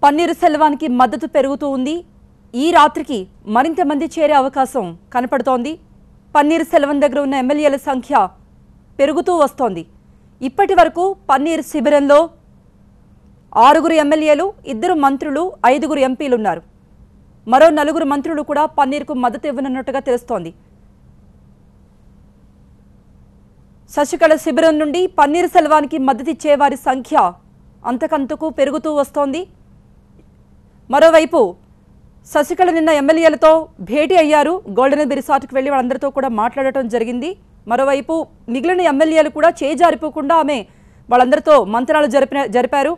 పన్నీర్ సెల్వానికి మద్దతు పెరుగుతూ ఉంది. ఈ రాత్రికి మరింత మంది చేరే అవకాశం కనపడుతోంది. పన్నీర్ సెల్వన్ దగ్గర ఉన్న ఎమ్మెల్యేల సంఖ్య పెరుగుతూ వస్తోంది. ఇప్పటి వరకు పన్నీర్ శిబిరంలో 6 ఎమ్మెల్యేలు, 2 మంత్రులు, 5 ఎంపీలు ఉన్నారు. మరో 4 మంత్రులు కూడా పన్నీర్కు మద్దతు ఇవ్వనున్నట్టుగా తెలుస్తోంది. శశికళ శిబిరం నుండి పన్నీర్ సెల్వానికి మద్దతిచ్చే వారి సంఖ్య అంతకంతకు పెరుగుతూ వస్తోంది. మరోవైపు శశికళ నిన్న ఎమ్మెల్యేలతో భేటీ అయ్యారు. గోల్డెన్ రిసార్ట్కి వెళ్లి వాళ్ళందరితో కూడా మాట్లాడటం జరిగింది. మరోవైపు మిగిలిన ఎమ్మెల్యేలు కూడా చేజారిపోకుండా ఆమె వాళ్ళందరితో మంత్రాలు జరిపారు.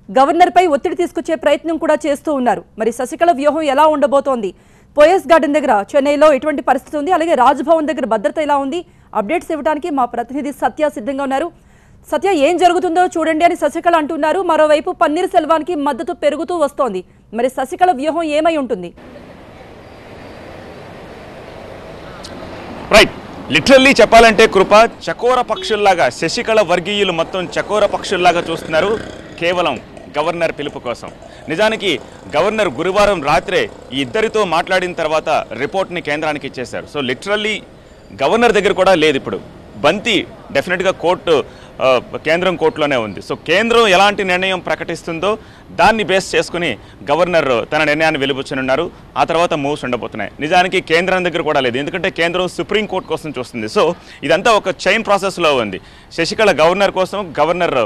గవర్నర్పై ఒత్తిడి తీసుకొచ్చే ప్రయత్నం కూడా చేస్తూ ఉన్నారు. మరి శశికళ వ్యూహం ఎలా ఉండబోతోంది? పోయస్ గార్డెన్ దగ్గర చెన్నైలో ఎటువంటి పరిస్థితి ఉంది, అలాగే రాజ్భవన్ దగ్గర భద్రత ఎలా ఉంది? అప్డేట్స్ ఇవ్వడానికి మా ప్రతినిధి సత్య సిద్ధంగా ఉన్నారు. సత్య, ఏం జరుగుతుందో చూడండి అని శశికళ అంటున్నారు. మరోవైపు పన్నీర్ సెల్వానికి మద్దతు పెరుగుతూ వస్తోంది. మరి శశికళ వ్యూహం ఏమై ఉంటుంది? రైట్, లిటరల్లీ చెప్పాలంటే కృప చకోర పక్షుల్లాగా శశికళ వర్గీయులు మొత్తం చకోర పక్షుల్లాగా చూస్తున్నారు కేవలం గవర్నర్ పిలుపు కోసం. నిజానికి గవర్నర్ గురువారం రాత్రే ఈ ఇద్దరితో మాట్లాడిన తర్వాత రిపోర్ట్ని కేంద్రానికి ఇచ్చేశారు. సో లిటరల్లీ గవర్నర్ దగ్గర కూడా లేదు. ఇప్పుడు బంతి డెఫినెట్గా కేంద్రం కోర్టులోనే ఉంది. సో కేంద్రం ఎలాంటి నిర్ణయం ప్రకటిస్తుందో దాన్ని బేస్ చేసుకుని గవర్నర్ తన నిర్ణయాన్ని వెలుబుచ్చనున్నారు. ఆ తర్వాత మూవ్స్ ఉండబోతున్నాయి. నిజానికి కేంద్రం దగ్గర కూడా లేదు, ఎందుకంటే కేంద్రం సుప్రీంకోర్టు కోసం చూస్తుంది. సో ఇదంతా ఒక చైన్ ప్రాసెస్లో ఉంది. శశికళ గవర్నర్ కోసం, గవర్నర్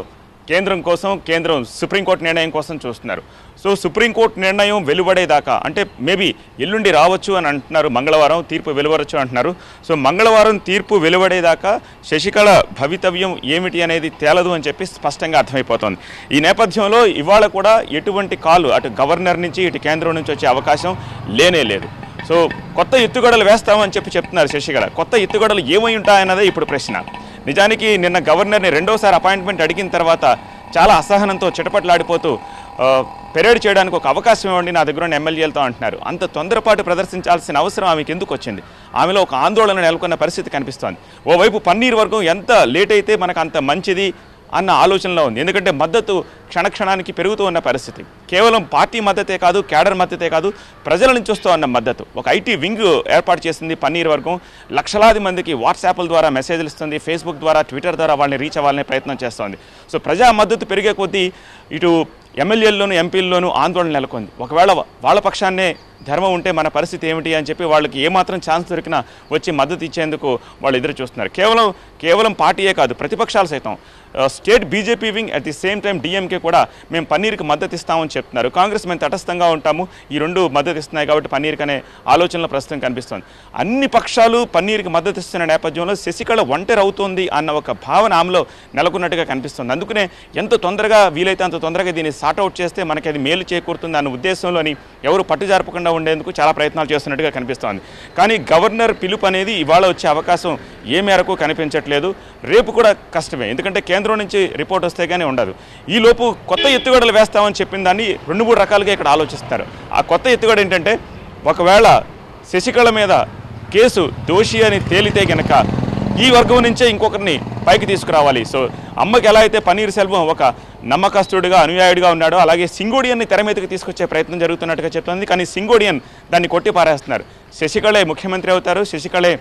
కేంద్రం కోసం, కేంద్రం సుప్రీంకోర్టు నిర్ణయం కోసం చూస్తున్నారు. సో సుప్రీంకోర్టు నిర్ణయం వెలువడేదాకా, అంటే మేబీ ఎల్లుండి రావచ్చు అని అంటున్నారు, మంగళవారం తీర్పు వెలువడచ్చు అంటున్నారు. సో మంగళవారం తీర్పు వెలువడేదాకా శశికళ భవితవ్యం ఏమిటి అనేది తేలదు అని చెప్పి స్పష్టంగా అర్థమైపోతుంది. ఈ నేపథ్యంలో ఇవాళ కూడా ఎటువంటి కాలు అటు గవర్నర్ నుంచి ఇటు కేంద్రం నుంచి వచ్చే అవకాశం లేనే లేదు. సో కొత్త ఎత్తుగడలు వేస్తామని చెప్తున్నారు శశికళ. కొత్త ఎత్తుగడలు ఏమై ఉంటాయన్నదే ఇప్పుడు ప్రశ్న. నిజానికి నిన్న గవర్నర్ని రెండోసారి అపాయింట్మెంట్ అడిగిన తర్వాత చాలా అసహనంతో చిటపట్లాడిపోతూ పెరేడ్ చేయడానికి ఒక అవకాశం ఇవ్వండి నా దగ్గర ఉన్న ఎమ్మెల్యేలతో అంటున్నారు. అంత తొందరపాటు ప్రదర్శించాల్సిన అవసరం ఆమెకు ఎందుకు వచ్చింది? ఆమెలో ఒక ఆందోళన నెలకొన్న పరిస్థితి కనిపిస్తోంది. ఓవైపు పన్నీర్ వర్గం ఎంత లేట్ అయితే మనకు అంత మంచిది అన్న ఆలోచనలో ఉంది. ఎందుకంటే మద్దతు క్షణక్షణానికి పెరుగుతూ ఉన్న పరిస్థితి. కేవలం పార్టీ మద్దతే కాదు, క్యాడర్ మద్దతే కాదు, ప్రజల నుంచి వస్తూ ఉన్న మద్దతు. ఒక ఐటీ వింగ్ ఏర్పాటు చేసింది పన్నీర్ వర్గం. లక్షలాది మందికి వాట్సాప్ల ద్వారా మెసేజ్లు ఇస్తుంది, ఫేస్బుక్ ద్వారా, ట్విట్టర్ ద్వారా వాళ్ళని రీచ్ అవ్వాలనే ప్రయత్నం చేస్తోంది. సో ప్రజా మద్దతు పెరిగే కొద్దీ ఇటు ఎమ్మెల్యేల్లోనూ ఎంపీల్లోనూ ఆందోళన నెలకొంది. ఒకవేళ వాళ్ళ పక్షాన్నే ధర్మం ఉంటే మన పరిస్థితి ఏమిటి అని చెప్పి వాళ్ళకి ఏమాత్రం ఛాన్స్ దొరికినా వచ్చి మద్దతు ఇచ్చేందుకు వాళ్ళు ఎదురు చూస్తున్నారు. కేవలం పార్టీయే కాదు, ప్రతిపక్షాలు సైతం, state BJP wing, at the same time DMK కూడా మేము పన్నీర్కి మద్దతు ఇస్తామని చెప్తున్నారు. కాంగ్రెస్ మేము తటస్థంగా ఉంటాము, ఈ రెండు మద్దతు ఇస్తున్నాయి కాబట్టి పన్నీర్కి అనే ఆలోచనలో ప్రస్తుతం కనిపిస్తుంది. అన్ని పక్షాలు పన్నీర్కి మద్దతు ఇస్తున్న నేపథ్యంలో శశికళ ఒంటరి అవుతోంది అన్న ఒక భావన ఆమెలో నెలకొన్నట్టుగా కనిపిస్తుంది. అందుకనే ఎంత తొందరగా వీలైతే అంత తొందరగా దీన్ని సార్ట్అవుట్ చేస్తే మనకి అది మేలు చేకూరుతుంది అన్న ఉద్దేశంలోని ఎవరు పట్టుజారపకుండా ఉండేందుకు చాలా ప్రయత్నాలు చేస్తున్నట్టుగా కనిపిస్తోంది. కానీ గవర్నర్ పిలుపు అనేది ఇవాళ వచ్చే అవకాశం ఏ మేరకు కనిపించట్లేదు. రేపు కూడా కష్టమే, ఎందుకంటే కేంద్రం నుంచి రిపోర్ట్ వస్తే కానీ ఉండదు. ఈలోపు కొత్త ఎత్తుగడలు వేస్తామని చెప్పిన దాన్ని 2-3 రకాలుగా ఇక్కడ ఆలోచిస్తారు. ఆ కొత్త ఎత్తుగడ ఏంటంటే, ఒకవేళ శశికళ మీద కేసు దోషి అని తేలితే గనక ఈ వర్గం నుంచే ఇంకొకరిని పైకి తీసుకురావాలి. సో అమ్మకి ఎలా అయితే పన్నీర్ సెల్వం ఒక నమ్మకస్తుడిగా, అనుయాయుడిగా ఉన్నాడో, అలాగే సింగోడియన్ని తెర మీదకి తీసుకొచ్చే ప్రయత్నం జరుగుతున్నట్టుగా చెప్తుంది. కానీ సింగోడియన్ దాన్ని కొట్టి పారేస్తున్నారు. శశికళే ముఖ్యమంత్రి అవుతారు, శశికళే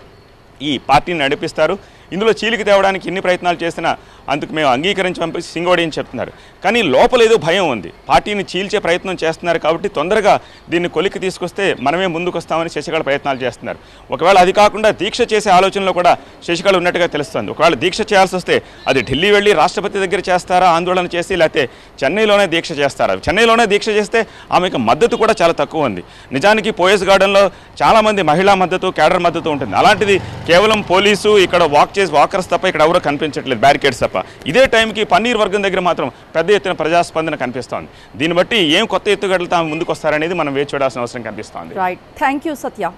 ఈ పార్టీని నడిపిస్తారు. ఇందులో చీలికి తేవడానికి ఎన్ని ప్రయత్నాలు చేసినా అందుకు మేము అంగీకరించి పంపించి సింగోడియని చెప్తున్నారు. కానీ లోపల ఏదో భయం ఉంది. పార్టీని చీల్చే ప్రయత్నం చేస్తున్నారు కాబట్టి తొందరగా దీన్ని కొలికి తీసుకొస్తే మనమే ముందుకు వస్తామని శశికళ ప్రయత్నాలు చేస్తున్నారు. ఒకవేళ అది కాకుండా దీక్ష చేసే ఆలోచనలో కూడా శశికళ ఉన్నట్టుగా తెలుస్తుంది. ఒకవేళ దీక్ష చేయాల్సి వస్తే అది ఢిల్లీ వెళ్ళి రాష్ట్రపతి దగ్గర చేస్తారా ఆందోళన చేసి, లేకపోతే చెన్నైలోనే దీక్ష చేస్తారా? చెన్నైలోనే దీక్ష చేస్తే ఆమెకు మద్దతు కూడా చాలా తక్కువ ఉంది. నిజానికి పోయస్ గార్డెన్లో చాలామంది మహిళా మద్దతు, క్యాడర్ మద్దతు ఉంటుంది. అలాంటిది కేవలం పోలీసు ఇక్కడ వాకర్స్ తప్ప ఇక్కడ ఎవరో కనిపించట్లేదు, బ్యారికేడ్స్ తప్ప. ఇదే టైంకి పన్నీర్ వర్గం దగ్గర మాత్రం పెద్ద ఎత్తున ప్రజాస్పందన కనిపిస్తోంది. దీన్ని బట్టి ఏం కొత్త ఎత్తుగడలు తాము ముందుకు వస్తారనేది మనం వేచి చూడాల్సిన అవసరం కనిపిస్తోంది. Right, thank you Satya.